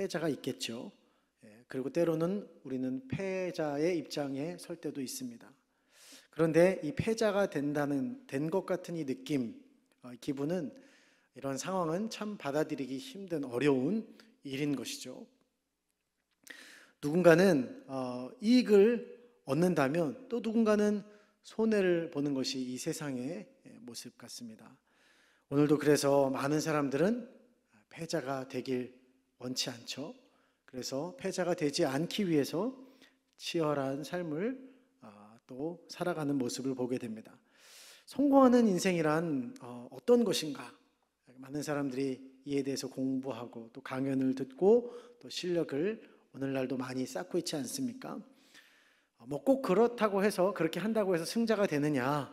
패자가 있겠죠. 그리고 때로는 우리는 패자의 입장에 설 때도 있습니다. 그런데 이 패자가 된 것 같은 이 느낌, 기분은, 이런 상황은 참 받아들이기 힘든 어려운 일인 것이죠. 누군가는 이익을 얻는다면 또 누군가는 손해를 보는 것이 이 세상의 모습 같습니다. 오늘도 그래서 많은 사람들은 패자가 되길 원치 않죠. 그래서 패자가 되지 않기 위해서 치열한 삶을 또 살아가는 모습을 보게 됩니다. 성공하는 인생이란 어떤 것인가? 많은 사람들이 이에 대해서 공부하고 또 강연을 듣고 또 실력을 오늘날도 많이 쌓고 있지 않습니까? 뭐 꼭 그렇다고 해서, 그렇게 한다고 해서 승자가 되느냐?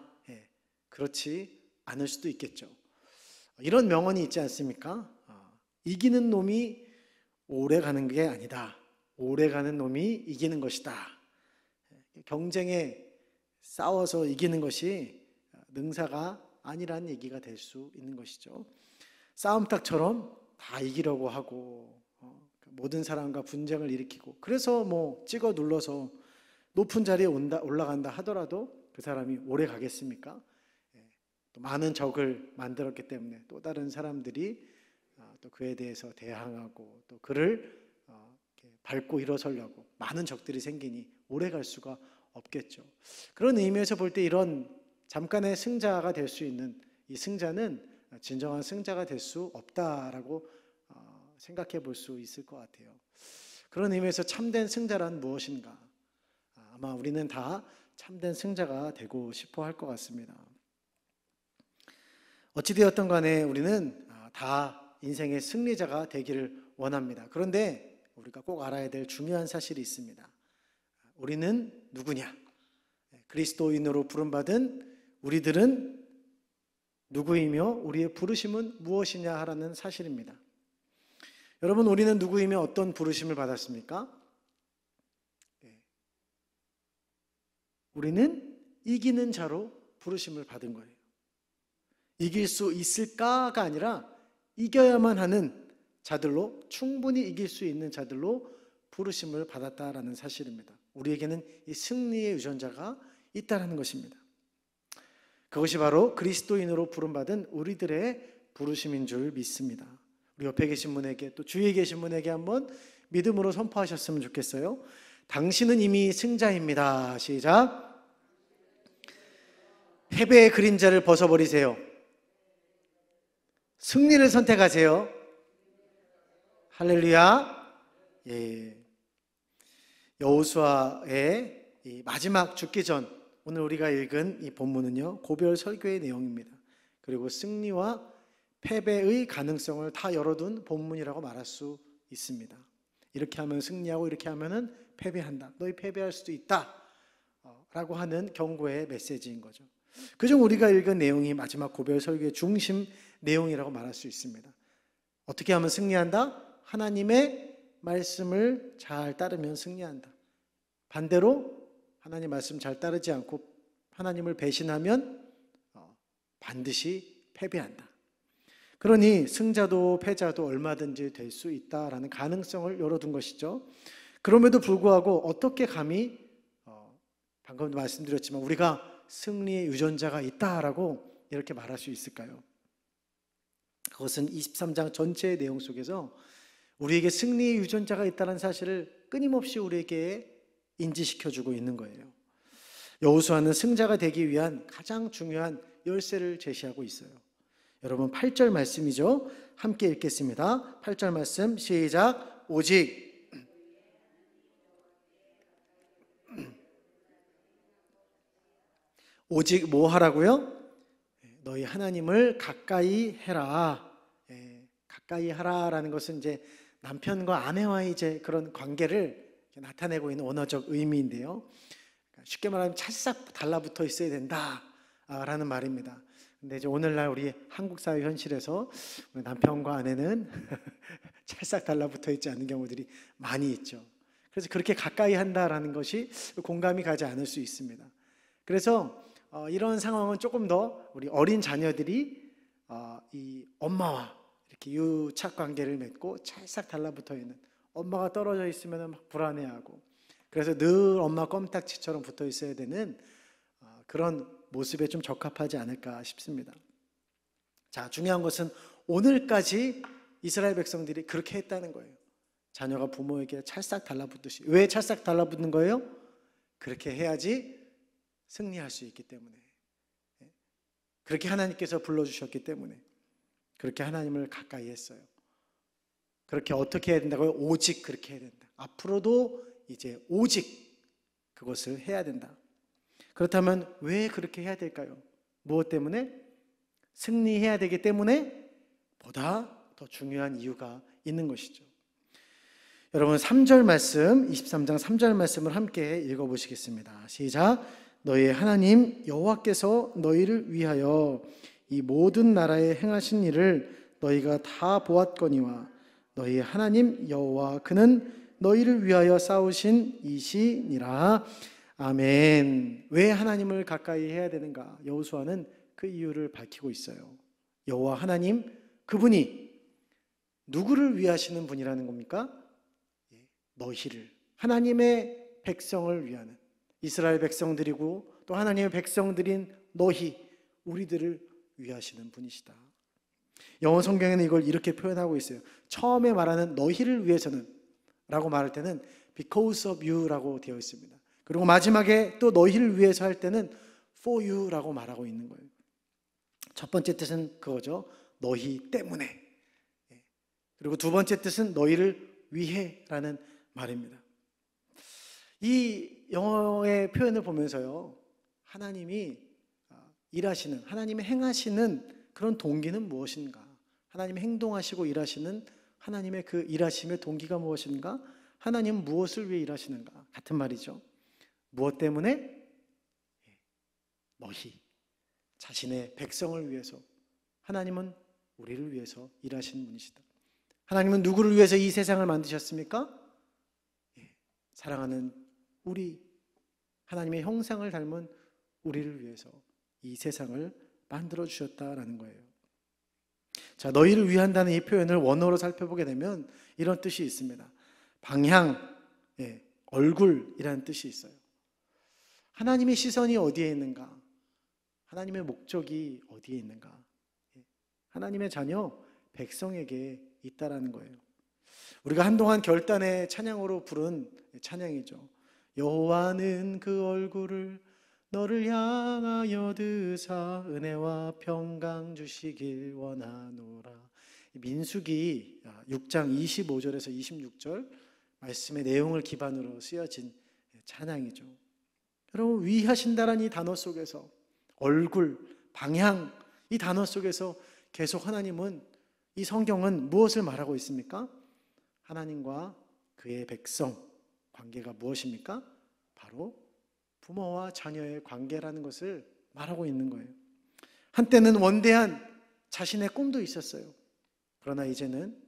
그렇지 않을 수도 있겠죠. 이런 명언이 있지 않습니까? 이기는 놈이 오래 가는 게 아니다. 오래 가는 놈이 이기는 것이다. 경쟁에 싸워서 이기는 것이 능사가 아니라는 얘기가 될 수 있는 것이죠. 싸움닭처럼 다 이기려고 하고 모든 사람과 분쟁을 일으키고, 그래서 뭐 찍어 눌러서 높은 자리에 올라간다 하더라도 그 사람이 오래 가겠습니까? 또 많은 적을 만들었기 때문에 또 다른 사람들이 또 그에 대해서 대항하고 또 그를 밟고 일어서려고 많은 적들이 생기니 오래 갈 수가 없겠죠. 그런 의미에서 볼 때 이런 잠깐의 승자가 될 수 있는 이 승자는 진정한 승자가 될 수 없다라고 생각해 볼 수 있을 것 같아요. 그런 의미에서 참된 승자란 무엇인가? 아마 우리는 다 참된 승자가 되고 싶어 할 것 같습니다. 어찌되었든 간에 우리는 다 인생의 승리자가 되기를 원합니다. 그런데 우리가 꼭 알아야 될 중요한 사실이 있습니다. 우리는 누구냐? 그리스도인으로 부름받은 우리들은 누구이며 우리의 부르심은 무엇이냐 하라는 사실입니다. 여러분, 우리는 누구이며 어떤 부르심을 받았습니까? 우리는 이기는 자로 부르심을 받은 거예요. 이길 수 있을까가 아니라 이겨야만 하는 자들로, 충분히 이길 수 있는 자들로 부르심을 받았다라는 사실입니다. 우리에게는 이 승리의 유전자가 있다는 것입니다. 그것이 바로 그리스도인으로 부름받은 우리들의 부르심인 줄 믿습니다. 우리 옆에 계신 분에게, 또 주위에 계신 분에게 한번 믿음으로 선포하셨으면 좋겠어요. 당신은 이미 승자입니다. 시작. 패배의 그림자를 벗어버리세요. 승리를 선택하세요. 할렐루야. 여호수아의 이 마지막 죽기 전, 오늘 우리가 읽은 이 본문은요, 고별 설교의 내용입니다. 그리고 승리와 패배의 가능성을 다 열어둔 본문이라고 말할 수 있습니다. 이렇게 하면 승리하고 이렇게 하면은 패배한다. 너희 패배할 수도 있다. 라고 하는 경고의 메시지인 거죠. 그중 우리가 읽은 내용이 마지막 고별 설교의 중심 내용이라고 말할 수 있습니다. 어떻게 하면 승리한다? 하나님의 말씀을 잘 따르면 승리한다. 반대로 하나님 말씀 잘 따르지 않고 하나님을 배신하면 반드시 패배한다. 그러니 승자도 패자도 얼마든지 될 수 있다라는 가능성을 열어둔 것이죠. 그럼에도 불구하고 어떻게 감히 방금도 말씀드렸지만 우리가 승리의 유전자가 있다라고 이렇게 말할 수 있을까요? 그것은 23장 전체의 내용 속에서 우리에게 승리의 유전자가 있다는 사실을 끊임없이 우리에게 인지시켜주고 있는 거예요. 여호수아는 승자가 되기 위한 가장 중요한 열쇠를 제시하고 있어요. 여러분, 8절 말씀이죠. 함께 읽겠습니다. 8절 말씀 시작. 오직 뭐 하라고요? 너희 하나님을 가까이 해라. 가까이 하라라는 것은 이제 남편과 아내와의 이제 그런 관계를 나타내고 있는 언어적 의미인데요. 쉽게 말하면 찰싹 달라붙어 있어야 된다라는 말입니다. 근데 이제 오늘날 우리 한국 사회 현실에서 우리 남편과 아내는 찰싹 달라붙어 있지 않은 경우들이 많이 있죠. 그래서 그렇게 가까이 한다라는 것이 공감이 가지 않을 수 있습니다. 그래서 이런 상황은 조금 더 우리 어린 자녀들이 이 엄마와 이렇게 유착 관계를 맺고 찰싹 달라붙어 있는 엄마가 떨어져 있으면 막 불안해하고, 그래서 늘 엄마 껌딱지처럼 붙어 있어야 되는 그런 모습에 좀 적합하지 않을까 싶습니다. 자, 중요한 것은 오늘까지 이스라엘 백성들이 그렇게 했다는 거예요. 자녀가 부모에게 찰싹 달라붙듯이. 왜 찰싹 달라붙는 거예요? 그렇게 해야지 승리할 수 있기 때문에, 그렇게 하나님께서 불러주셨기 때문에 그렇게 하나님을 가까이 했어요. 그렇게 어떻게 해야 된다고요? 오직 그렇게 해야 된다. 앞으로도 이제 오직 그것을 해야 된다. 그렇다면 왜 그렇게 해야 될까요? 무엇 때문에? 승리해야 되기 때문에 보다 더 중요한 이유가 있는 것이죠. 여러분 3절 말씀, 23장 3절 말씀을 함께 읽어보시겠습니다. 시작. 너희의 하나님 여호와께서 너희를 위하여 이 모든 나라에 행하신 일을 너희가 다 보았거니와 너희의 하나님 여호와 그는 너희를 위하여 싸우신 이시니라. 아멘. 왜 하나님을 가까이 해야 되는가? 여호수아는 그 이유를 밝히고 있어요. 여호와 하나님, 그분이 누구를 위하시는 분이라는 겁니까? 너희를, 하나님의 백성을 위하는, 이스라엘 백성들이고 또 하나님의 백성들인 너희, 우리들을 위하시는 분이시다. 영어 성경에는 이걸 이렇게 표현하고 있어요. 처음에 말하는 너희를 위해서는 라고 말할 때는 because of you 라고 되어 있습니다. 그리고 마지막에 또 너희를 위해서 할 때는 for you 라고 말하고 있는 거예요. 첫 번째 뜻은 그거죠. 너희 때문에. 그리고 두 번째 뜻은 너희를 위해 라는 말입니다. 이 영어의 표현을 보면서요, 하나님이 일하시는, 하나님이 행하시는 그런 동기는 무엇인가? 하나님이 행동하시고 일하시는 하나님의 그 일하심의 동기가 무엇인가? 하나님은 무엇을 위해 일하시는가? 같은 말이죠. 무엇 때문에? 너희, 자신의 백성을 위해서. 하나님은 우리를 위해서 일하시는 분이시다. 하나님은 누구를 위해서 이 세상을 만드셨습니까? 사랑하는 우리, 하나님의 형상을 닮은 우리를 위해서 이 세상을 만들어 주셨다라는 거예요. 자, 너희를 위한다는 이 표현을 원어로 살펴보게 되면 이런 뜻이 있습니다. 방향, 얼굴이라는 뜻이 있어요. 하나님의 시선이 어디에 있는가? 하나님의 목적이 어디에 있는가? 하나님의 자녀, 백성에게 있다라는 거예요. 우리가 한동안 결단의 찬양으로 부른 찬양이죠. 여호와는 그 얼굴을 너를 향하여 드사 은혜와 평강 주시길 원하노라. 민수기 6장 25절에서 26절 말씀의 내용을 기반으로 쓰여진 찬양이죠. 여러분, 위하신다라는 이 단어 속에서 얼굴, 방향, 이 단어 속에서 계속 하나님은, 이 성경은 무엇을 말하고 있습니까? 하나님과 그의 백성 관계가 무엇입니까? 바로 부모와 자녀의 관계라는 것을 말하고 있는 거예요. 한때는 원대한 자신의 꿈도 있었어요. 그러나 이제는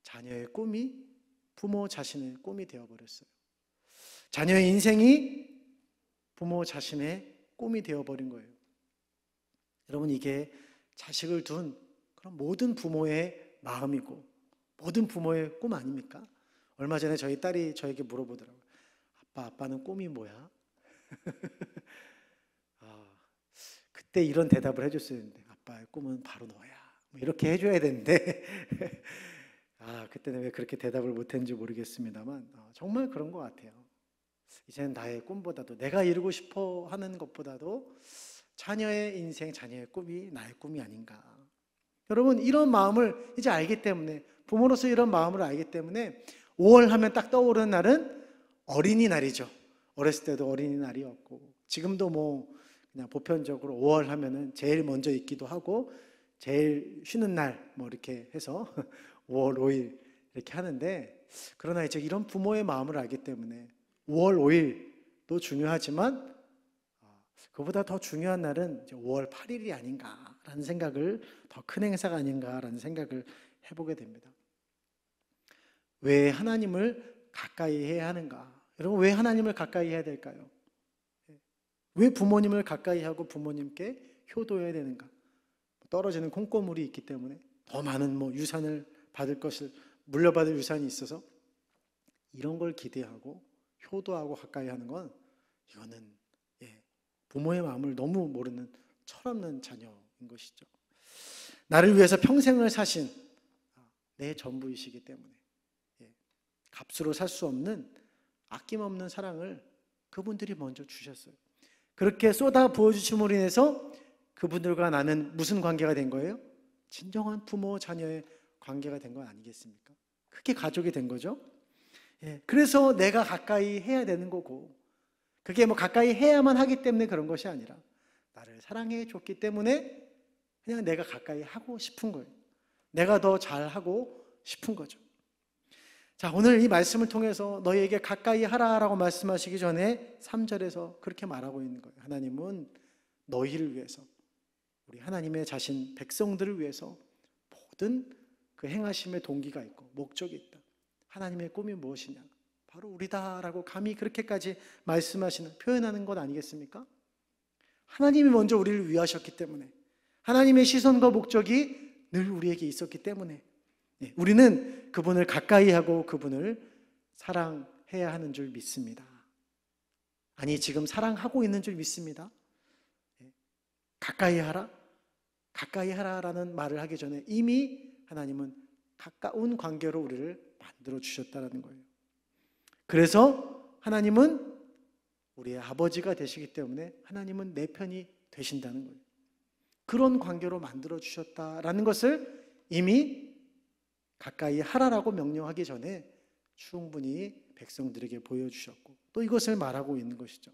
자녀의 꿈이 부모 자신의 꿈이 되어버렸어요. 자녀의 인생이 부모 자신의 꿈이 되어버린 거예요. 여러분, 이게 자식을 둔 그런 모든 부모의 마음이고 모든 부모의 꿈 아닙니까? 얼마 전에 저희 딸이 저에게 물어보더라고요. 아빠는 꿈이 뭐야? 그때 이런 대답을 해줬어야 되는데, 아빠의 꿈은 바로 너야. 뭐 이렇게 해줘야 되는데 그때는 왜 그렇게 대답을 못했는지 모르겠습니다만 정말 그런 것 같아요. 이제는 나의 꿈보다도, 내가 이루고 싶어 하는 것보다도 자녀의 인생, 자녀의 꿈이 나의 꿈이 아닌가. 여러분, 이런 마음을 이제 알기 때문에, 부모로서 이런 마음을 알기 때문에 5월 하면 딱 떠오르는 날은 어린이날이죠. 어렸을 때도 어린이날이었고, 지금도 뭐 그냥 보편적으로 5월 하면은 제일 먼저 있기도 하고 제일 쉬는 날 뭐 이렇게 해서 5월 5일 이렇게 하는데, 그러나 이제 이런 부모의 마음을 알기 때문에 5월 5일도 중요하지만 그보다 더 중요한 날은 이제 5월 8일이 아닌가라는 생각을, 더 큰 행사가 아닌가라는 생각을 해보게 됩니다. 왜 하나님을 가까이 해야 하는가? 여러분, 왜 하나님을 가까이 해야 될까요? 왜 부모님을 가까이 하고 부모님께 효도해야 되는가? 떨어지는 콩고물이 있기 때문에, 더 많은 유산을 받을 것을, 물려받을 유산이 있어서, 이런 걸 기대하고 효도하고 가까이 하는 건 이거는 부모의 마음을 너무 모르는 철없는 자녀인 것이죠. 나를 위해서 평생을 사신 내 전부이시기 때문에 값으로 살 수 없는 아낌없는 사랑을 그분들이 먼저 주셨어요. 그렇게 쏟아 부어주심으로 인해서 그분들과 나는 무슨 관계가 된 거예요? 진정한 부모 자녀의 관계가 된 건 아니겠습니까? 그게 가족이 된 거죠. 그래서 내가 가까이 해야 되는 거고, 그게 뭐 가까이 해야만 하기 때문에 그런 것이 아니라 나를 사랑해 줬기 때문에 그냥 내가 가까이 하고 싶은 거예요. 내가 더 잘하고 싶은 거죠. 자, 오늘 이 말씀을 통해서 너희에게 가까이 하라라고 말씀하시기 전에 3절에서 그렇게 말하고 있는 거예요. 하나님은 너희를 위해서, 우리 하나님의 자신 백성들을 위해서 모든 그 행하심의 동기가 있고 목적이 있다. 하나님의 꿈이 무엇이냐? 바로 우리다라고 감히 그렇게까지 말씀하시는, 표현하는 것 아니겠습니까? 하나님이 먼저 우리를 위하셨기 때문에, 하나님의 시선과 목적이 늘 우리에게 있었기 때문에 우리는 그분을 가까이 하고 그분을 사랑해야 하는 줄 믿습니다. 아니, 지금 사랑하고 있는 줄 믿습니다. 가까이 하라? 가까이 하라라는 말을 하기 전에 이미 하나님은 가까운 관계로 우리를 만들어 주셨다는 거예요. 그래서 하나님은 우리의 아버지가 되시기 때문에 하나님은 내 편이 되신다는 거예요. 그런 관계로 만들어 주셨다라는 것을 이미 가까이 하라라고 명령하기 전에 충분히 백성들에게 보여주셨고, 또 이것을 말하고 있는 것이죠.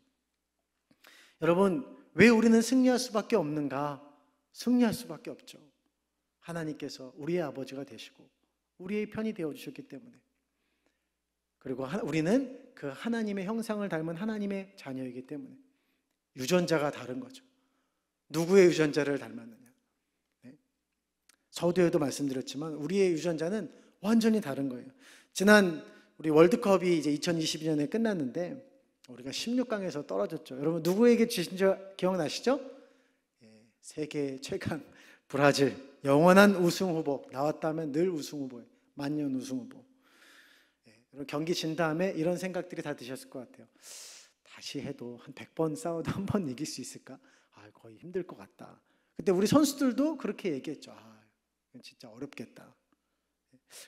여러분, 왜 우리는 승리할 수밖에 없는가? 승리할 수밖에 없죠. 하나님께서 우리의 아버지가 되시고 우리의 편이 되어주셨기 때문에, 그리고 우리는 그 하나님의 형상을 닮은 하나님의 자녀이기 때문에 유전자가 다른 거죠. 누구의 유전자를 닮았느냐? 서두에도 말씀드렸지만 우리의 유전자는 완전히 다른 거예요. 지난 우리 월드컵이 이제 2022년에 끝났는데 우리가 16강에서 떨어졌죠. 여러분, 누구에게 지신 줄 기억나시죠? 세계 최강 브라질, 영원한 우승 후보, 나왔다면 늘 우승 후보예요. 만년 우승 후보. 경기 진 다음에 이런 생각들이 다 드셨을 것 같아요. 다시 해도 한 100번 싸워도 한 번 이길 수 있을까? 거의 힘들 것 같다. 그때 우리 선수들도 그렇게 얘기했죠. 이건 진짜 어렵겠다.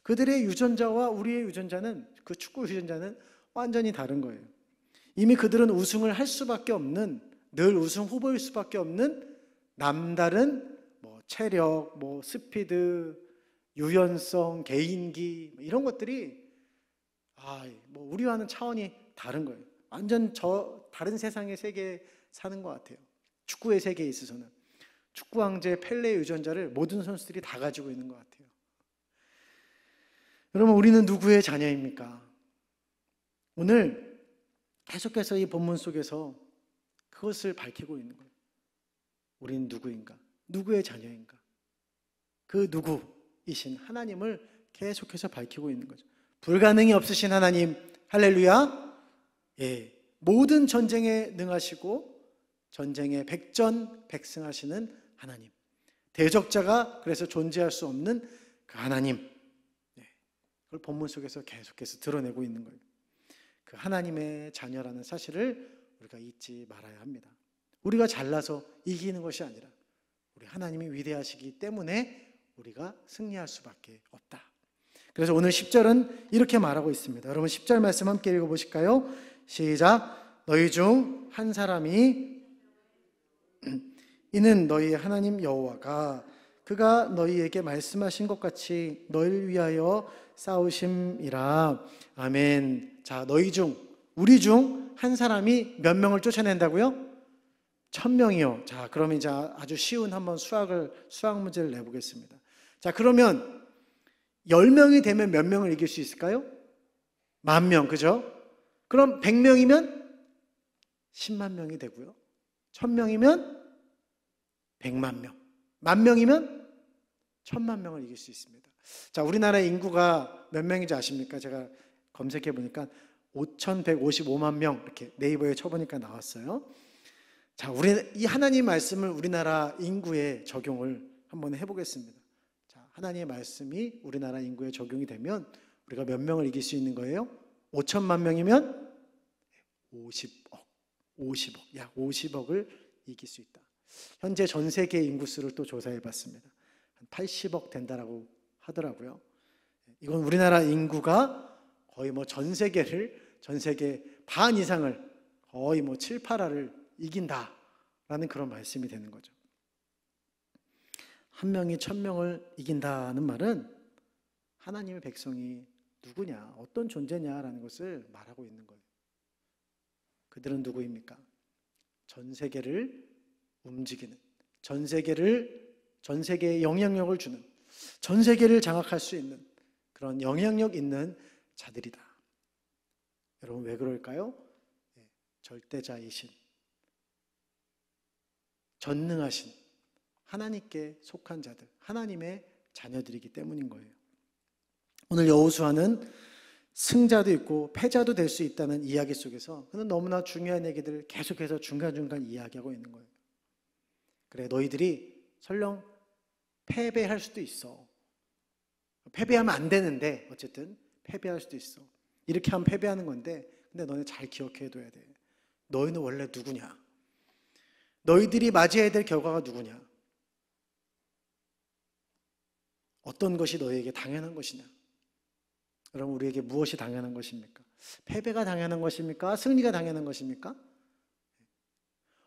그들의 유전자와 우리의 유전자는, 그 축구 유전자는 완전히 다른 거예요. 이미 그들은 우승을 할 수밖에 없는, 늘 우승 후보일 수밖에 없는 남다른 체력, 스피드, 유연성, 개인기 이런 것들이 우리와는 차원이 다른 거예요. 완전 다른 세상의 세계에 사는 것 같아요. 축구의 세계에 있어서는 축구 황제 펠레의 유전자를 모든 선수들이 다 가지고 있는 것 같아요. 여러분, 우리는 누구의 자녀입니까? 오늘 계속해서 이 본문 속에서 그것을 밝히고 있는 거예요. 우리는 누구인가? 누구의 자녀인가? 그 누구이신 하나님을 계속해서 밝히고 있는 거죠. 불가능이 없으신 하나님, 할렐루야. 모든 전쟁에 능하시고 전쟁에 백전백승하시는 하나님, 대적자가 그래서 존재할 수 없는 그 하나님, 그걸 본문 속에서 계속해서 드러내고 있는 거예요. 그 하나님의 자녀라는 사실을 우리가 잊지 말아야 합니다. 우리가 잘나서 이기는 것이 아니라 우리 하나님이 위대하시기 때문에 우리가 승리할 수밖에 없다. 그래서 오늘 10절은 이렇게 말하고 있습니다. 여러분, 10절 말씀 함께 읽어보실까요? 시작. 너희 중 한 사람이, 이는 너희 하나님 여호와가 그가 너희에게 말씀하신 것 같이 너희를 위하여 싸우심이라. 아멘. 자, 너희 중, 우리 중 한 사람이 몇 명을 쫓아낸다고요? 1000명이요. 자, 그럼 이제 아주 쉬운 한번 수학 문제를 내보겠습니다. 자, 그러면 10명이 되면 몇 명을 이길 수 있을까요? 10,000명, 그죠? 그럼 100명이면 10만 명이 되고요. 1000명이면 100만 명, 10,000명이면 1000만 명을 이길 수 있습니다. 자, 우리나라 인구가 몇 명인지 아십니까? 제가 검색해 보니까 5,155만 명, 이렇게 네이버에 쳐보니까 나왔어요. 자, 우리 이 하나님 말씀을 우리나라 인구에 적용을 한번 해보겠습니다. 자, 하나님의 말씀이 우리나라 인구에 적용이 되면 우리가 몇 명을 이길 수 있는 거예요? 5천만 명이면 50억, 약 50억을 이길 수 있다. 현재 전 세계 인구수를 또 조사해 봤습니다. 한 80억 된다라고 하더라고요. 이건 우리나라 인구가 거의 뭐 전 세계 반 이상을 거의 뭐 7, 8화를 이긴다라는 그런 말씀이 되는 거죠. 한 명이 1000명을 이긴다는 말은 하나님의 백성이 누구냐, 어떤 존재냐라는 것을 말하고 있는 거예요. 그들은 누구입니까? 전 세계를 움직이는, 전 세계에 영향력을 주는, 전 세계를 장악할 수 있는 그런 영향력 있는 자들이다. 여러분 왜 그럴까요? 절대자이신, 전능하신 하나님께 속한 자들, 하나님의 자녀들이기 때문인 거예요. 오늘 여호수아는 승자도 있고 패자도 될 수 있다는 이야기 속에서 그는 너무나 중요한 얘기들을 계속해서 중간중간 이야기하고 있는 거예요. 그래, 너희들이 설령 패배할 수도 있어. 패배하면 안 되는데 어쨌든 패배할 수도 있어. 이렇게 하면 패배하는 건데, 근데 너네 잘 기억해둬야 돼. 너희는 원래 누구냐? 너희들이 맞이해야 될 결과가 누구냐? 어떤 것이 너희에게 당연한 것이냐? 여러분, 우리에게 무엇이 당연한 것입니까? 패배가 당연한 것입니까? 승리가 당연한 것입니까?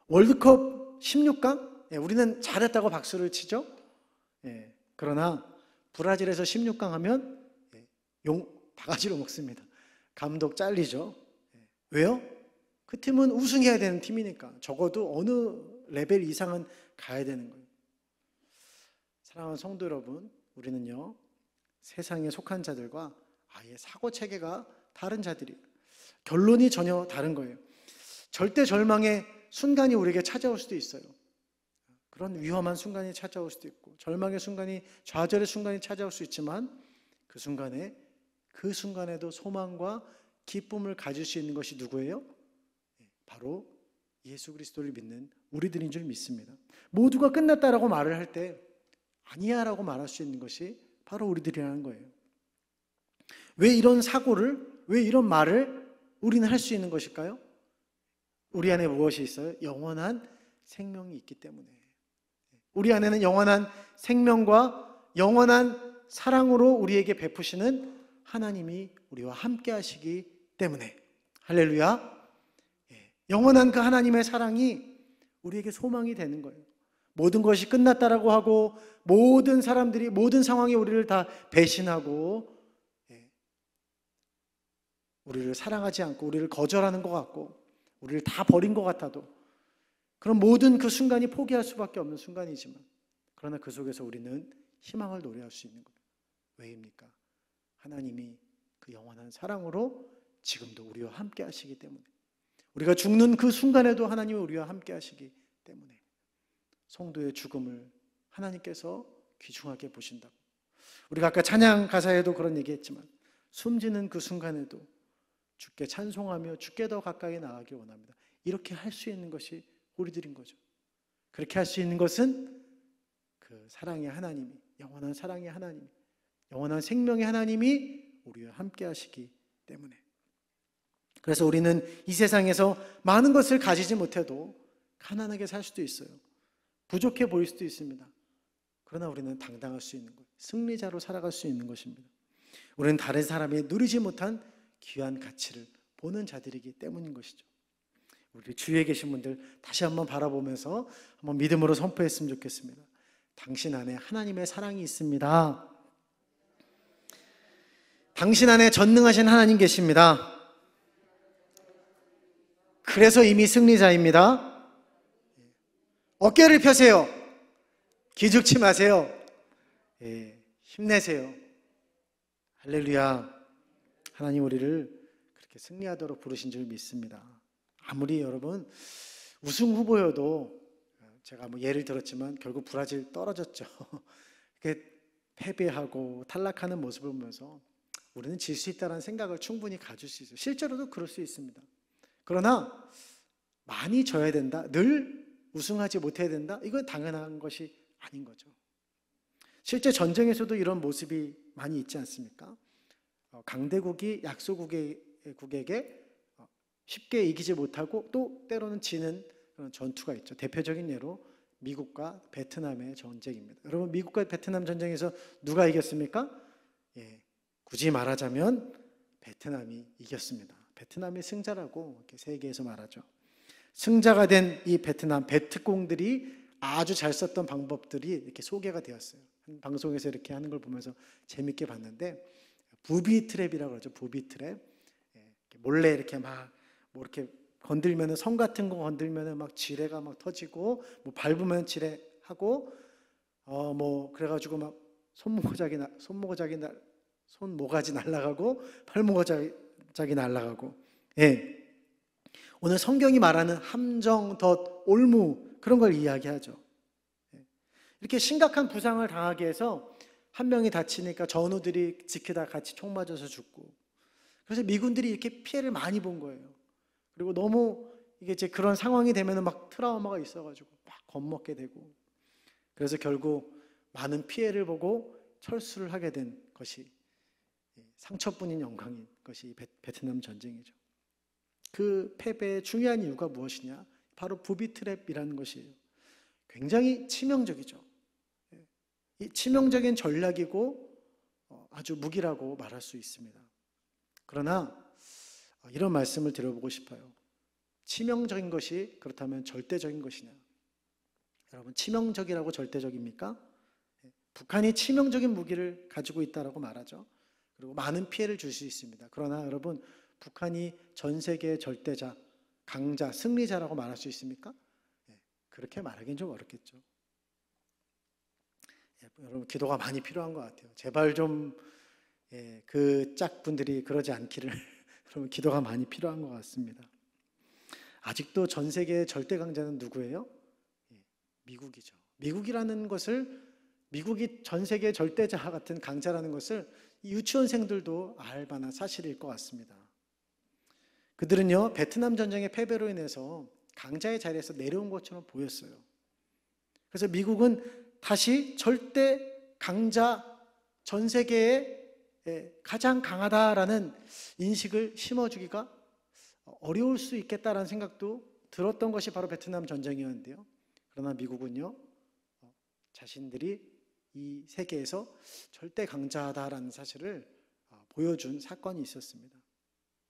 월드컵 16강? 우리는 잘했다고 박수를 치죠? 그러나 브라질에서 16강 하면 바가지로 먹습니다. 감독 잘리죠. 왜요? 그 팀은 우승해야 되는 팀이니까. 적어도 어느 레벨 이상은 가야 되는 거예요. 사랑하는 성도 여러분, 우리는요, 세상에 속한 자들과 아예 사고체계가 다른 자들이에요. 결론이 전혀 다른 거예요. 절대 절망의 순간이 우리에게 찾아올 수도 있어요. 그런 위험한 순간이 찾아올 수도 있고, 절망의 순간이, 좌절의 순간이 찾아올 수 있지만, 그 순간에도 소망과 기쁨을 가질 수 있는 것이 누구예요? 바로 예수 그리스도를 믿는 우리들인 줄 믿습니다. 모두가 끝났다라고 말을 할 때 아니야 라고 말할 수 있는 것이 바로 우리들이라는 거예요. 왜 이런 사고를, 왜 이런 말을 우리는 할 수 있는 것일까요? 우리 안에 무엇이 있어요? 영원한 생명이 있기 때문에. 우리 안에는 영원한 생명과 영원한 사랑으로 우리에게 베푸시는 하나님이 우리와 함께 하시기 때문에. 할렐루야. 영원한 그 하나님의 사랑이 우리에게 소망이 되는 거예요. 모든 것이 끝났다라고 하고, 모든 사람들이 모든 상황에 우리를 다 배신하고 우리를 사랑하지 않고 우리를 거절하는 것 같고 우리를 다 버린 것 같아도, 그런 모든 그 순간이 포기할 수밖에 없는 순간이지만, 그러나 그 속에서 우리는 희망을 노래할 수 있는 거예요. 왜입니까? 하나님이 그 영원한 사랑으로 지금도 우리와 함께 하시기 때문에, 우리가 죽는 그 순간에도 하나님이 우리와 함께 하시기 때문에 성도의 죽음을 하나님께서 귀중하게 보신다고. 우리가 아까 찬양 가사에도 그런 얘기했지만, 숨지는 그 순간에도 주께 찬송하며 주께 더 가까이 나가기 원합니다. 이렇게 할 수 있는 것이 우리들인 거죠. 그렇게 할 수 있는 것은 그 사랑의 하나님이, 영원한 사랑의 하나님, 영원한 생명의 하나님이 우리와 함께 하시기 때문에. 그래서 우리는 이 세상에서 많은 것을 가지지 못해도 가난하게 살 수도 있어요. 부족해 보일 수도 있습니다. 그러나 우리는 당당할 수 있는 거예요. 승리자로 살아갈 수 있는 것입니다. 우리는 다른 사람이 누리지 못한 귀한 가치를 보는 자들이기 때문인 것이죠. 우리 주위에 계신 분들 다시 한번 바라보면서 한번 믿음으로 선포했으면 좋겠습니다. 당신 안에 하나님의 사랑이 있습니다. 당신 안에 전능하신 하나님 계십니다. 그래서 이미 승리자입니다. 어깨를 펴세요. 기죽지 마세요. 힘내세요. 할렐루야. 하나님 우리를 그렇게 승리하도록 부르신 줄 믿습니다. 아무리 여러분 우승 후보여도, 제가 뭐 예를 들었지만 결국 브라질 떨어졌죠. 패배하고 탈락하는 모습을 보면서 우리는 질 수 있다는 생각을 충분히 가질 수 있어요. 실제로도 그럴 수 있습니다. 그러나 많이 져야 된다, 늘 우승하지 못해야 된다, 이건 당연한 것이 아닌 거죠. 실제 전쟁에서도 이런 모습이 많이 있지 않습니까? 강대국이 약소국에 강대국에게 쉽게 이기지 못하고 또 때로는 지는 그런 전투가 있죠. 대표적인 예로 미국과 베트남의 전쟁입니다. 여러분, 미국과 베트남 전쟁에서 누가 이겼습니까? 굳이 말하자면 베트남이 이겼습니다. 베트남이 승자라고 이렇게 세계에서 말하죠. 승자가 된 이 베트남 베트공들이 아주 잘 썼던 방법들이 이렇게 소개가 되었어요. 방송에서 이렇게 하는 걸 보면서 재밌게 봤는데, 부비 트랩이라고 그러죠. 부비 트랩. 몰래 이렇게 막 뭐 이렇게 건들면은, 성 같은 거 건들면은 막 지뢰가 막 터지고, 뭐 밟으면 지뢰하고, 뭐 그래가지고 막 손모가지 날아가고 팔모가지 날아가고. 오늘 성경이 말하는 함정, 덫, 올무, 그런 걸 이야기하죠. 이렇게 심각한 부상을 당하게 해서 한 명이 다치니까 전우들이 지키다 같이 총 맞아서 죽고, 그래서 미군들이 이렇게 피해를 많이 본 거예요. 그리고 너무 이게 이제 그런 상황이 되면 막 트라우마가 있어가지고 막 겁먹게 되고, 그래서 결국 많은 피해를 보고 철수를 하게 된 것이, 상처뿐인 영광인 것이 베트남 전쟁이죠. 그 패배의 중요한 이유가 무엇이냐? 바로 부비 트랩이라는 것이에요. 굉장히 치명적이죠. 이 치명적인 전략이고 아주 무기라고 말할 수 있습니다. 그러나 이런 말씀을 드려보고 싶어요. 치명적인 것이 그렇다면 절대적인 것이냐? 여러분, 치명적이라고 절대적입니까? 북한이 치명적인 무기를 가지고 있다고 말하죠. 그리고 많은 피해를 줄 수 있습니다. 그러나 여러분, 북한이 전 세계의 절대자, 강자, 승리자라고 말할 수 있습니까? 그렇게 말하기는 좀 어렵겠죠. 여러분, 기도가 많이 필요한 것 같아요. 제발 좀 그 짝분들이 그러지 않기를 여러분, 기도가 많이 필요한 것 같습니다. 아직도 전 세계의 절대 강자는 누구예요? 미국이죠. 미국이라는 것을, 미국이 전 세계의 절대자 같은 강자라는 것을 이 유치원생들도 알 만한 사실일 것 같습니다. 그들은요, 베트남 전쟁의 패배로 인해서 강자의 자리에서 내려온 것처럼 보였어요. 그래서 미국은 다시 절대 강자, 전 세계에 가장 강하다라는 인식을 심어주기가 어려울 수 있겠다라는 생각도 들었던 것이 바로 베트남 전쟁이었는데요. 그러나 미국은요, 자신들이 이 세계에서 절대 강자다라는 사실을 보여준 사건이 있었습니다.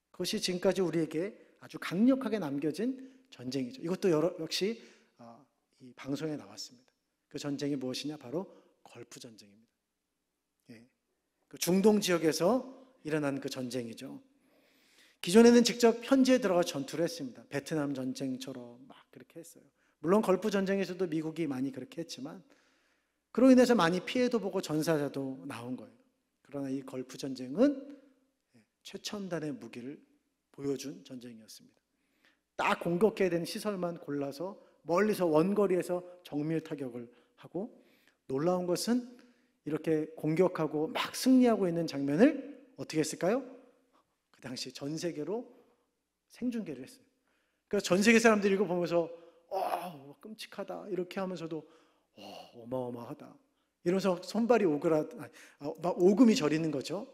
그것이 지금까지 우리에게 아주 강력하게 남겨진 전쟁이죠. 이것도 역시 이 방송에 나왔습니다. 그 전쟁이 무엇이냐? 바로 걸프 전쟁입니다. 그 중동 지역에서 일어난 그 전쟁이죠. 기존에는 직접 현지에 들어가 전투를 했습니다. 베트남 전쟁처럼 막 그렇게 했어요. 물론 걸프 전쟁에서도 미국이 많이 그렇게 했지만, 그로 인해서 많이 피해도 보고 전사자도 나온 거예요. 그러나 이 걸프 전쟁은 최첨단의 무기를 보여준 전쟁이었습니다. 딱 공격해야 되는 시설만 골라서 멀리서 원거리에서 정밀 타격을 하고, 놀라운 것은 이렇게 공격하고 막 승리하고 있는 장면을 어떻게 했을까요? 그 당시 전 세계로 생중계를 했어요. 그래서 전 세계 사람들이 이거 보면서 끔찍하다 이렇게 하면서도 어마어마하다 이러면서 손발이 막 오금이 저리는 거죠.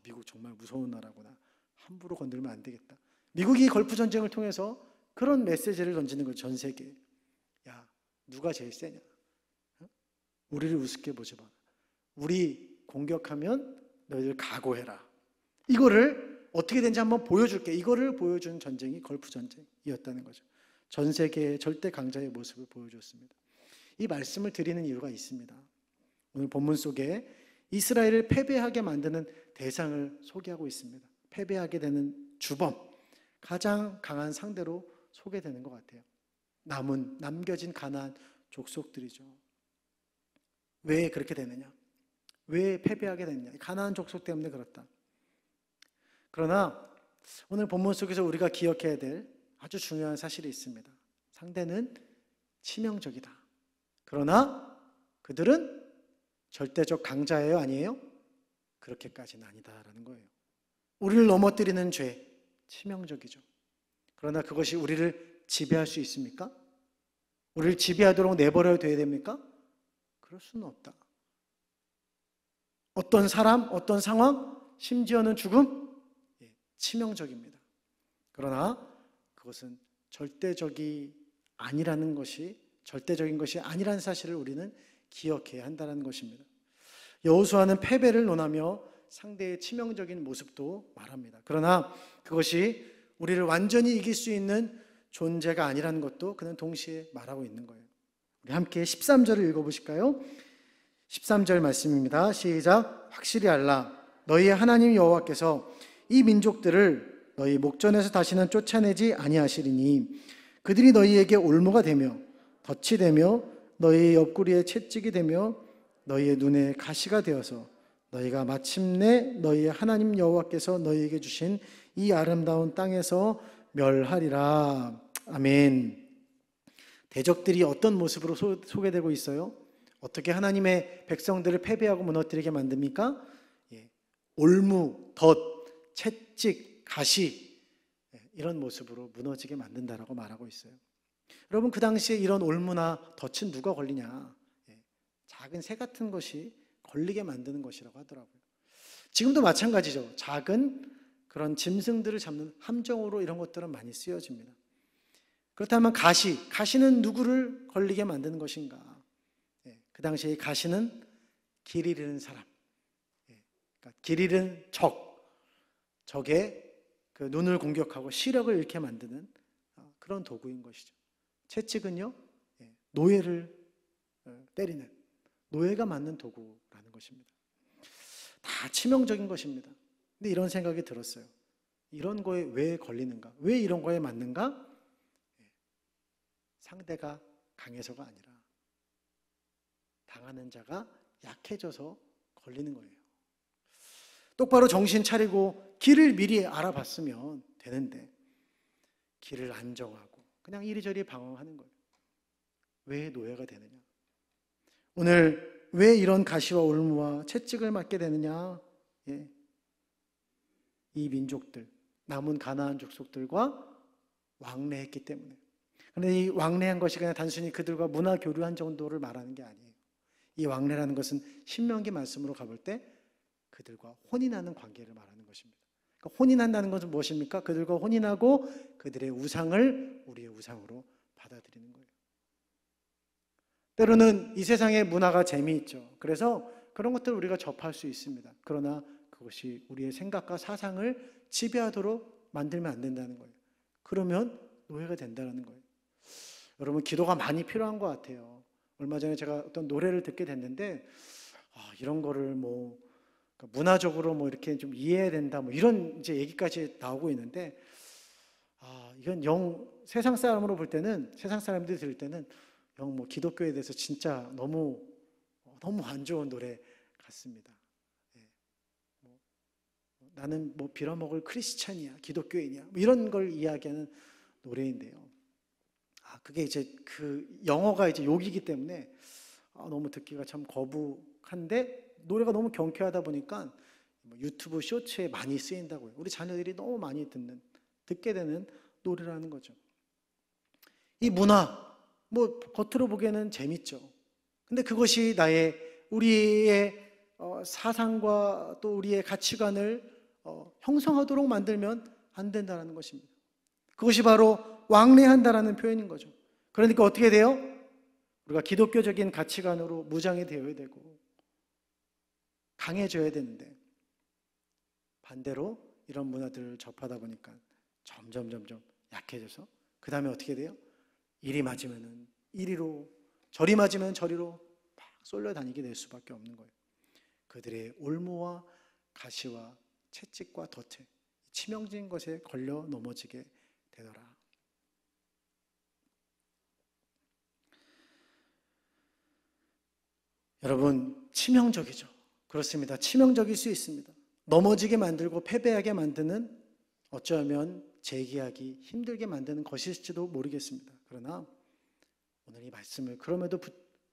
미국 정말 무서운 나라구나. 함부로 건들면 안 되겠다. 미국이 걸프 전쟁을 통해서 그런 메시지를 던지는 거죠. 전 세계에. 야, 누가 제일 세냐? 우리를 우습게 보지 마. 우리 공격하면 너희들 각오해라. 이거를 어떻게 된지 한번 보여줄게. 이거를 보여준 전쟁이 걸프 전쟁이었다는 거죠. 전 세계의 절대 강자의 모습을 보여줬습니다. 이 말씀을 드리는 이유가 있습니다. 오늘 본문 속에 이스라엘을 패배하게 만드는 대상을 소개하고 있습니다. 패배하게 되는 주범, 가장 강한 상대로 소개되는 것 같아요. 남겨진 가나안 족속들이죠. 왜 그렇게 되느냐? 왜 패배하게 됐냐? 가나안 족속 때문에 그렇다. 그러나 오늘 본문 속에서 우리가 기억해야 될 아주 중요한 사실이 있습니다. 상대는 치명적이다. 그러나 그들은 절대적 강자예요? 아니에요? 그렇게까지는 아니다라는 거예요. 우리를 넘어뜨리는 죄, 치명적이죠. 그러나 그것이 우리를 지배할 수 있습니까? 우리를 지배하도록 내버려야 됩니까? 그럴 수는 없다. 어떤 사람, 어떤 상황, 심지어는 죽음, 치명적입니다. 그러나 그것은 절대적인 것이 아니라는 사실을 우리는 기억해야 한다는 것입니다. 여호수아는 패배를 논하며 상대의 치명적인 모습도 말합니다. 그러나 그것이 우리를 완전히 이길 수 있는 존재가 아니라는 것도 그는 동시에 말하고 있는 거예요. 우리 함께 13절을 읽어보실까요? 13절 말씀입니다. 시작. 확실히 알라. 너희의 하나님 여호와께서 이 민족들을 너희 목전에서 다시는 쫓아내지 아니하시리니 그들이 너희에게 올무가 되며 덫이 되며 너희의 옆구리에 채찍이 되며 너희의 눈에 가시가 되어서 너희가 마침내 너희의 하나님 여호와께서 너희에게 주신 이 아름다운 땅에서 멸하리라. 아멘. 대적들이 어떤 모습으로 소개되고 있어요? 어떻게 하나님의 백성들을 패배하고 무너뜨리게 만듭니까? 올무, 덫, 채찍, 가시, 이런 모습으로 무너지게 만든다라고 말하고 있어요. 여러분, 그 당시에 이런 올무나 덫은 누가 걸리냐? 작은 새 같은 것이 걸리게 만드는 것이라고 하더라고요. 지금도 마찬가지죠. 작은 그런 짐승들을 잡는 함정으로 이런 것들은 많이 쓰여집니다. 그렇다면 가시는 누구를 걸리게 만드는 것인가? 그 당시에 가시는 길 잃은 사람, 그러니까 길 잃은 적의 그 눈을 공격하고 시력을 잃게 만드는 그런 도구인 것이죠. 채찍은요, 노예를 때리는, 노예가 맞는 도구라는 것입니다. 다 치명적인 것입니다. 근데 이런 생각이 들었어요. 이런 거에 왜 걸리는가? 왜 이런 거에 맞는가? 상대가 강해서가 아니라 당하는 자가 약해져서 걸리는 거예요. 똑바로 정신 차리고 길을 미리 알아봤으면 되는데 길을 안 정하고 그냥 이리저리 방황하는 거예요. 왜 노예가 되느냐? 오늘 왜 이런 가시와 올무와 채찍을 맞게 되느냐? 이 민족들, 남은 가나안 족속들과 왕래했기 때문에. 그런데 이 왕래한 것이 그냥 단순히 그들과 문화 교류한 정도를 말하는 게 아니에요. 이 왕래라는 것은 신명기 말씀으로 가볼 때 그들과 혼인하는 관계를 말하는 것입니다. 그러니까 혼인한다는 것은 무엇입니까? 그들과 혼인하고 그들의 우상을 우리의 우상으로 받아들이는 거예요. 때로는 이 세상의 문화가 재미있죠. 그래서 그런 것들을 우리가 접할 수 있습니다. 그러나 그것이 우리의 생각과 사상을 지배하도록 만들면 안 된다는 거예요. 그러면 노예가 된다는 거예요. 여러분, 기도가 많이 필요한 것 같아요. 얼마 전에 제가 어떤 노래를 듣게 됐는데 이런 거를 문화적으로 이렇게 좀 이해해야 된다 이런 이제 얘기까지 나오고 있는데 이건 세상 사람으로 볼 때는, 세상 사람들이 들을 때는 기독교에 대해서 진짜 너무 안 좋은 노래 같습니다. 나는 빌어먹을 크리스찬이야, 기독교인이야, 이런 걸 이야기하는 노래인데요. 그게 이제 그 영어가 이제 욕이기 때문에 너무 듣기가 참 거북한데 노래가 너무 경쾌하다 보니까 유튜브 쇼츠에 많이 쓰인다고요. 우리 자녀들이 너무 많이 듣게 되는 노래라는 거죠. 이 문화, 겉으로 보기에는 재밌죠. 근데 그것이 우리의 사상과 또 우리의 가치관을 형성하도록 만들면 안 된다는 것입니다. 그것이 바로 왕래한다라는 표현인 거죠. 그러니까 어떻게 돼요? 우리가 기독교적인 가치관으로 무장이 되어야 되고 강해져야 되는데 반대로 이런 문화들을 접하다 보니까 점점 약해져서 그 다음에 어떻게 돼요? 이리 맞으면 이리로, 저리 맞으면 저리로 막 쏠려다니게 될 수밖에 없는 거예요. 그들의 올무와 가시와 채찍과 덫에, 치명적인 것에 걸려 넘어지게 되더라. 여러분, 치명적이죠. 그렇습니다. 치명적일 수 있습니다. 넘어지게 만들고 패배하게 만드는, 어쩌면 재기하기 힘들게 만드는 것일지도 모르겠습니다. 그러나 오늘 이 말씀을 그럼에도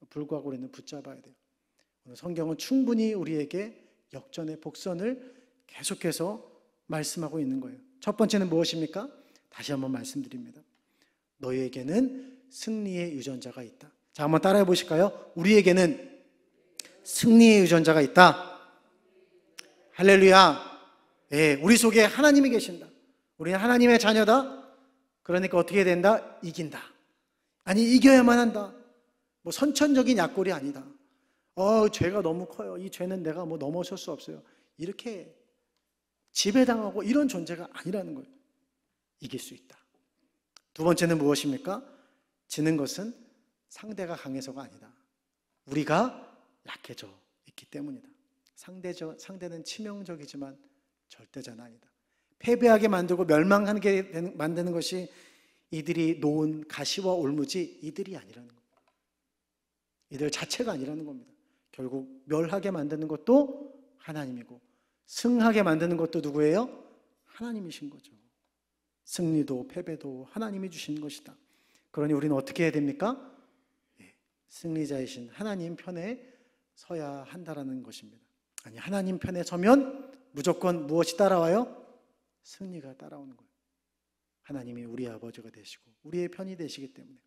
불구하고 우리는 붙잡아야 돼요. 오늘 성경은 충분히 우리에게 역전의 복선을 계속해서 말씀하고 있는 거예요. 첫 번째는 무엇입니까? 다시 한번 말씀드립니다. 너희에게는 승리의 유전자가 있다. 자, 한번 따라해 보실까요? 우리에게는 승리의 유전자가 있다. 할렐루야. 예, 우리 속에 하나님이 계신다. 우리는 하나님의 자녀다. 그러니까 어떻게 된다? 이긴다. 아니, 이겨야만 한다. 뭐 선천적인 약골이 아니다. 죄가 너무 커요. 이 죄는 내가 뭐 넘어설 수 없어요. 이렇게 지배당하고 이런 존재가 아니라는 거예요. 이길 수 있다. 두 번째는 무엇입니까? 지는 것은 상대가 강해서가 아니다. 우리가 약해져 있기 때문이다. 상대는 치명적이지만 절대자는 아니다. 패배하게 만들고 멸망하게 만드는 것이 이들이 놓은 가시와 올무지, 이들이 아니라는 겁니다. 이들 자체가 아니라는 겁니다. 결국 멸하게 만드는 것도 하나님이고 승하게 만드는 것도 누구예요? 하나님이신 거죠. 승리도 패배도 하나님이 주신 것이다. 그러니 우리는 어떻게 해야 됩니까? 승리자이신 하나님 편에 서야 한다라는 것입니다. 아니, 하나님 편에 서면 무조건 무엇이 따라와요? 승리가 따라오는 거예요. 하나님이 우리 아버지가 되시고 우리의 편이 되시기 때문에.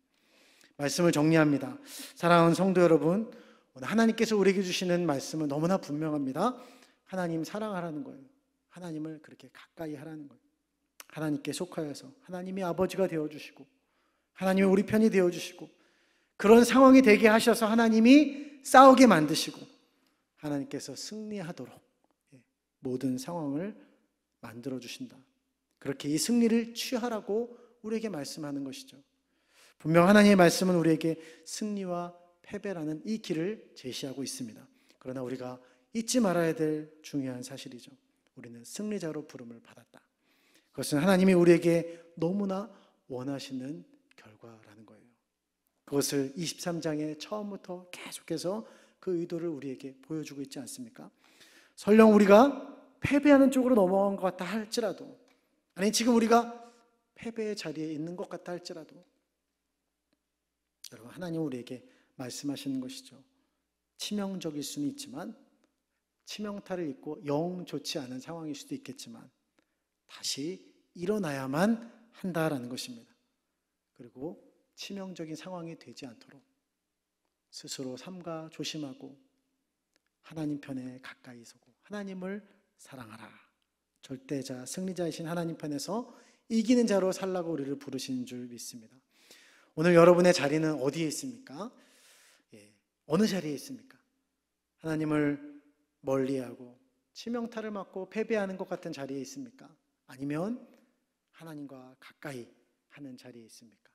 말씀을 정리합니다. 사랑하는 성도 여러분, 오늘 하나님께서 우리에게 주시는 말씀은 너무나 분명합니다. 하나님 사랑하라는 거예요. 하나님을 그렇게 가까이 하라는 거예요. 하나님께 속하여서 하나님이 아버지가 되어주시고 하나님이 우리 편이 되어주시고 그런 상황이 되게 하셔서 하나님이 싸우게 만드시고 하나님께서 승리하도록 모든 상황을 만들어주신다. 그렇게 이 승리를 취하라고 우리에게 말씀하는 것이죠. 분명 하나님의 말씀은 우리에게 승리와 패배라는 이 길을 제시하고 있습니다. 그러나 우리가 잊지 말아야 될 중요한 사실이죠. 우리는 승리자로 부름을 받았다. 그것은 하나님이 우리에게 너무나 원하시는 결과라는 거예요. 그것을 23장의 처음부터 계속해서 그 의도를 우리에게 보여주고 있지 않습니까? 설령 우리가 패배하는 쪽으로 넘어간 것 같다 할지라도, 아니 지금 우리가 패배의 자리에 있는 것 같다 할지라도, 여러분, 하나님 우리에게 말씀하시는 것이죠. 치명적일 수는 있지만, 치명타를 입고 영 좋지 않은 상황일 수도 있겠지만 다시 일어나야만 한다라는 것입니다. 그리고 치명적인 상황이 되지 않도록 스스로 삼가 조심하고 하나님 편에 가까이 서고 하나님을 사랑하라. 절대자, 승리자이신 하나님 편에서 이기는 자로 살라고 우리를 부르신 줄 믿습니다. 오늘 여러분의 자리는 어디에 있습니까? 어느 자리에 있습니까? 하나님을 멀리하고 치명타를 맞고 패배하는 것 같은 자리에 있습니까? 아니면 하나님과 가까이 하는 자리에 있습니까?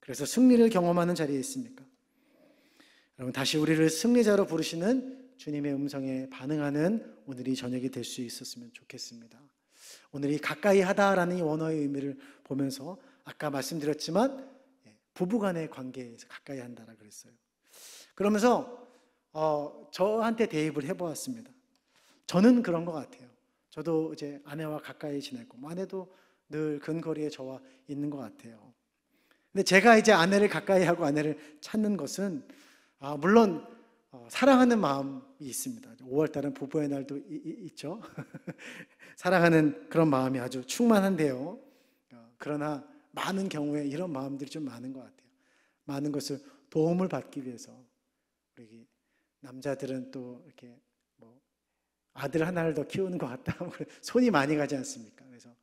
그래서 승리를 경험하는 자리에 있습니까? 여러분, 다시 우리를 승리자로 부르시는 주님의 음성에 반응하는 오늘이 저녁이 될 수 있었으면 좋겠습니다. 오늘이 가까이 하다라는 이 원어의 의미를 보면서 아까 말씀드렸지만 부부간의 관계에서 가까이 한다라 그랬어요. 그러면서 저한테 대입을 해보았습니다. 저는 그런 것 같아요. 저도 이제 아내와 가까이 지내고 아내도 늘 근거리에 저와 있는 것 같아요. 근데 제가 이제 아내를 가까이 하고 아내를 찾는 것은 물론 사랑하는 마음이 있습니다. 5월달은 부부의 날도 있죠. 사랑하는 그런 마음이 아주 충만한데요. 그러나 많은 경우에 이런 마음들이 좀 많은 것 같아요. 많은 것을 도움을 받기 위해서 우리 남자들은 또 이렇게 뭐 아들 하나를 더 키우는 것 같다. 손이 많이 가지 않습니까? 그래서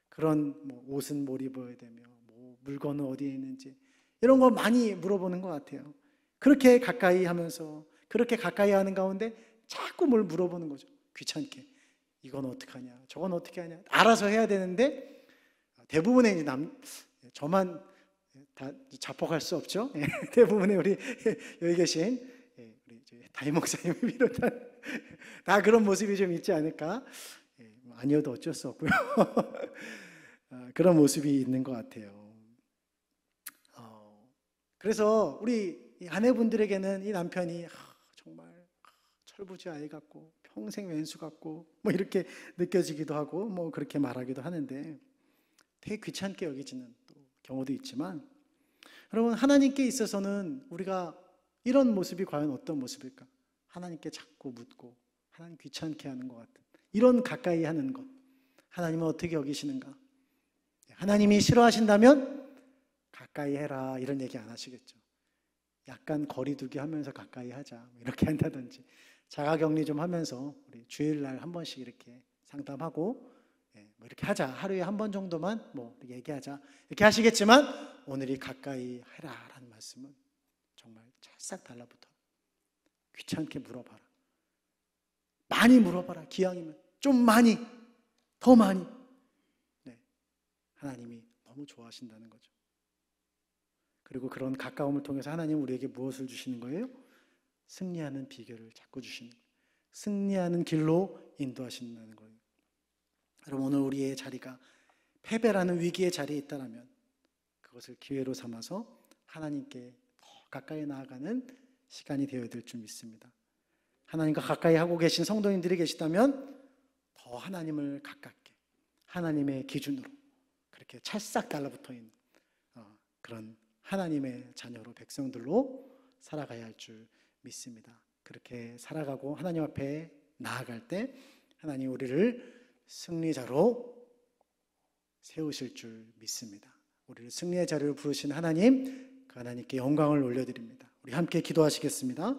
그런 뭐 옷은 뭘 입어야 되며 뭐 물건은 어디에 있는지 이런 거 많이 물어보는 것 같아요. 그렇게 가까이 하면서 그렇게 가까이 하는 가운데 자꾸 뭘 물어보는 거죠. 귀찮게. 이건 어떻게 하냐, 저건 어떻게 하냐. 알아서 해야 되는데 대부분의 이제 저만 다 자폭할 수 없죠. 대부분의 우리 여기 계신 우리 담임 목사님을 비롯한 다 그런 모습이 좀 있지 않을까. 아니어도 어쩔 수 없고요. 그런 모습이 있는 것 같아요. 그래서 우리 아내분들에게는 이 남편이 정말 철부지 아이 같고 평생 왼수 같고 뭐 이렇게 느껴지기도 하고 뭐 그렇게 말하기도 하는데 되게 귀찮게 여기지는 또 경우도 있지만, 여러분, 하나님께 있어서는 우리가 이런 모습이 과연 어떤 모습일까? 하나님께 자꾸 묻고 하나님 귀찮게 하는 것 같은 이런 가까이 하는 것, 하나님은 어떻게 여기시는가? 하나님이 싫어하신다면 가까이 해라 이런 얘기 안 하시겠죠. 약간 거리두기 하면서 가까이 하자 이렇게 한다든지 자가격리 좀 하면서 우리 주일날 한 번씩 이렇게 상담하고 뭐 이렇게 하자, 하루에 한 번 정도만 뭐 이렇게 얘기하자 이렇게 하시겠지만 오늘이 가까이 해라라는 말씀은 정말 찰싹 달라붙어. 귀찮게 물어봐라. 많이 물어봐라. 기왕이면 좀 많이, 더 많이. 하나님이 너무 좋아하신다는 거죠. 그리고 그런 가까움을 통해서 하나님은 우리에게 무엇을 주시는 거예요? 승리하는 비결을 자꾸 주시는 거예요. 승리하는 길로 인도하신다는 거예요. 여러분, 오늘 우리의 자리가 패배라는 위기의 자리에 있다면 그것을 기회로 삼아서 하나님께 더 가까이 나아가는 시간이 되어야 될 줄 믿습니다. 하나님과 가까이 하고 계신 성도님들이 계시다면 더 하나님을 가깝게 하나님의 기준으로 그렇게 찰싹 달라붙어 있는 그런 하나님의 자녀로 백성들로 살아가야 할 줄 믿습니다. 그렇게 살아가고 하나님 앞에 나아갈 때 하나님 우리를 승리자로 세우실 줄 믿습니다. 우리를 승리의 자리로 부르신 하나님, 그 하나님께 영광을 올려드립니다. 우리 함께 기도하시겠습니다.